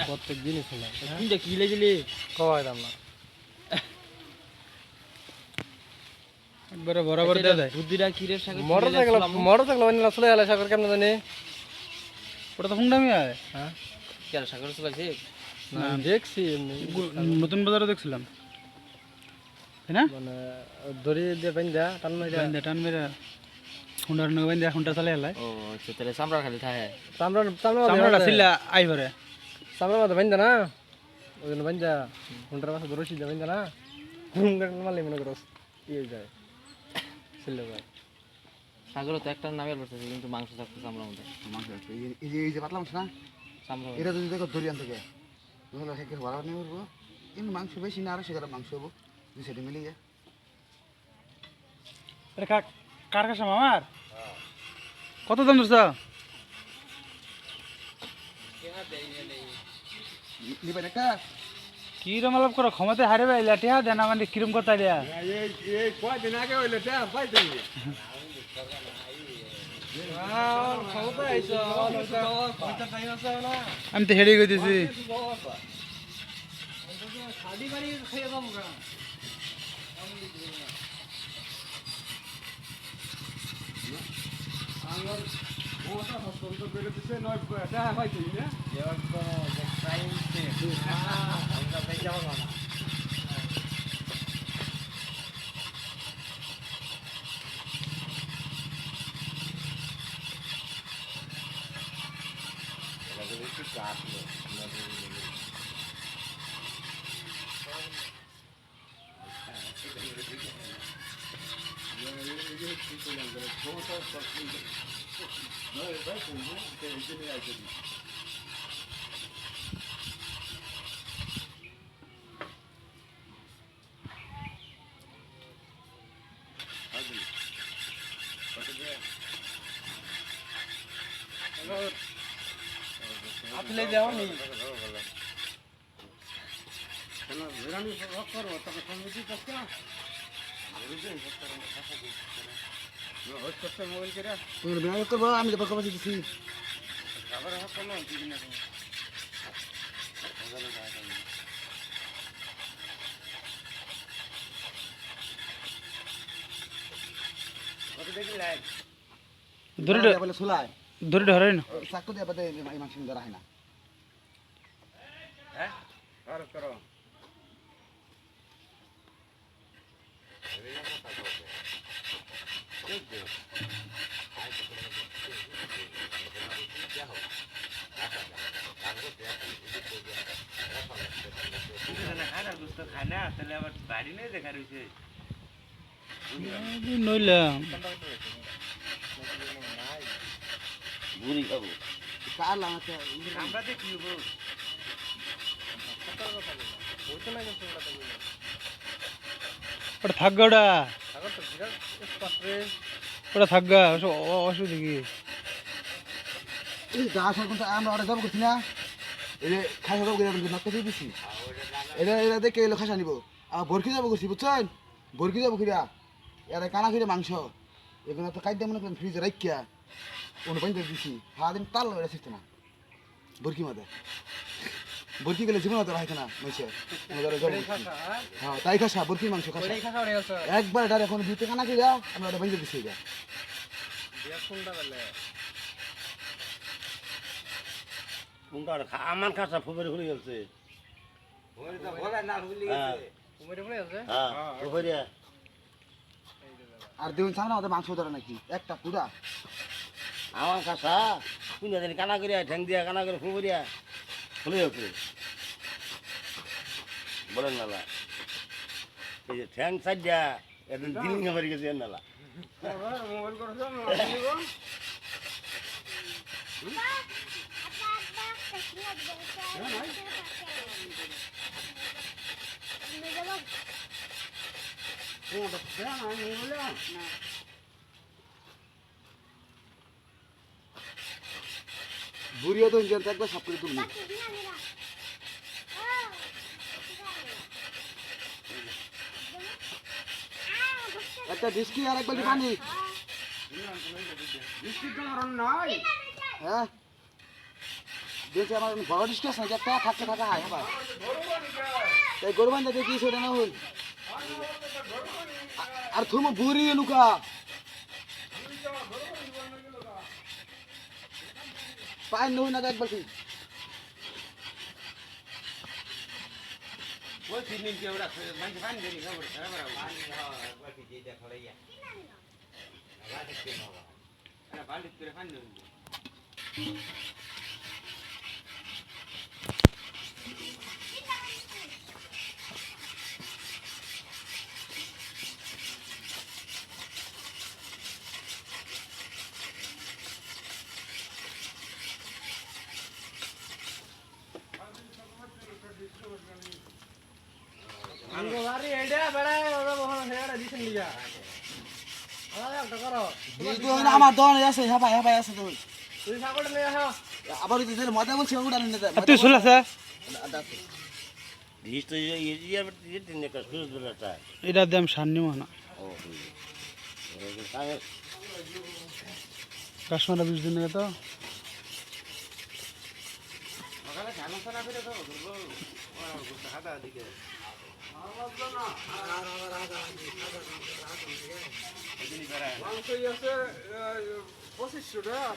প্রত্যেক দিনই ছিল তিনটা কি লেগেলি কওয়া দাম না একবারে বরাবর দেয়া যায় বুদ্ধিটা কি রে সাগর মোটরসাইকেল মানে চলে গেলে সাগর কেমন জানি ওটা তো হুন্ডামি আয় হ্যাঁ কেন সাগর চলাইছে না দেখছি নতুন বাজারে দেখছিলাম তাই না মানে দড়ি দিয়ে বাইন্দা টান মেরা হুন্ডার নয় বাইন্দা হুন্ডা চলে গেলে ও আচ্ছা তাহলে চামড়া খালি থাকে চামড়া ছিলা আই ভরে চামড়া মধ্যে বাইন্দা না ওই জন্য বাইন্দা হুন্ডার পাশে রশি দিয়ে বাইন্দা না হুন্ডার মারলে মনে করো ইয়ে যায় ছিল ভাই সাগর তো একটা নামের বলতেছে কিন্তু মাংস থাকতো চামড়ার মধ্যে মাংস আছে এই যে পাতলা মাংস না চামড়া এটা যদি দেখো দরিয়ান থেকে তাহলে সেকে ভাড়া নিয়ে উঠবো কিন্তু মাংস বেশি না আরো সেখানে মাংস হবো দুই সাইডে মিলিয়ে এটা কার কাছে মামার কত দাম ধরছ নিবেন একটা কিরম আলাপ করো ক্ষমতা হারে ভাই লেটিয়া দেন মানে কিরম কথা দেয়া এই কয়দিন আগে হইলে পাইতে আমি তো হেরে গেছি আপনি যাওনি করবো আমি তো পক্ষ দিচ্ছি বলে সোলায় ধরে ধরে না চাকু দিয়ে বাদে এই মাংস ধরা হয় না নইলাম কার লাগাতে ওটা থাকবে ওটা ওটা থাকবে অসুবিধা কি আমরা অর্ডার যাবো করছি না এই যে খাসা যাবো নাটক দিয়ে দিচ্ছি এরা দেখে এলো খাসা নিব আর বরকি যাবো করছি বুঝছেন বরকি যাবো কিরা এরা কানা ফিরে মাংস এগুলো তো খাদ্য মনে করেন ফ্রিজে রাখিয়া অন্য পানি দিচ্ছি সারাদিন তাল এরা শিখতে না বরকি মাদে বরকি গেলে জীবন হতে রাখতে না মাইছে হ্যাঁ তাই খাসা বরকি মাংস খাসা একবার এটা এখন দুইতে কানা কিরা আমরা ওটা বাইন্দে দিচ্ছি এটা আমার কাছে ফুবের ঘুরে গেছে আর দেখুন সামনে আমাদের মাংস ধরে নাকি একটা পুরা আমার কাছা কুঞ্জা দিন কানা করিয়া ঠ্যাং দিয়া কানা করে ফুবরিয়া খুলে গেছে বলেন নালা এই যে ঠ্যাং সাইড দিয়া একদিন দিল্লি মারি গেছে নালা বুড়িও তো ইঞ্জিন একবার সাপ করে তুলবি একটা ডিস্কি আর এক বালতি পানি হ্যাঁ দেখছি আমার বড় ডিসকাস নাকি একটা থাকতে থাকা হয় আবার তাই গরু বান্ধা দেখি সেটা না হল আর তুমি বুড়ি লুকা পায় নই না একবার কি ওই তিন দিন কেউ রাখছে মানে ফাইন দেরি খবর খারাপ আঙ্গো বাড়ি এইটা বেড়ায় ওরা বহন হেড়া দিছেন লিয়া আলাদা একটা করো আমার দন আছে হ্যাঁ ভাই আছে তুমি তুই ছাগলটা নিয়ে আসো আবার যদি মজা বলছি ওটা নিয়ে তুই শুনলাছে ভিজ তো ইয়ার তিন একটা সুযোগ দিলাটা এটা দাম সান্নি মানা ও তাহলে কাশ্মীরা 20 দিন তো ওখানে জানো না ফিরে তো ওরা হাদা দিকে মাংস আছে 2500 টাকা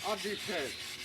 আর 20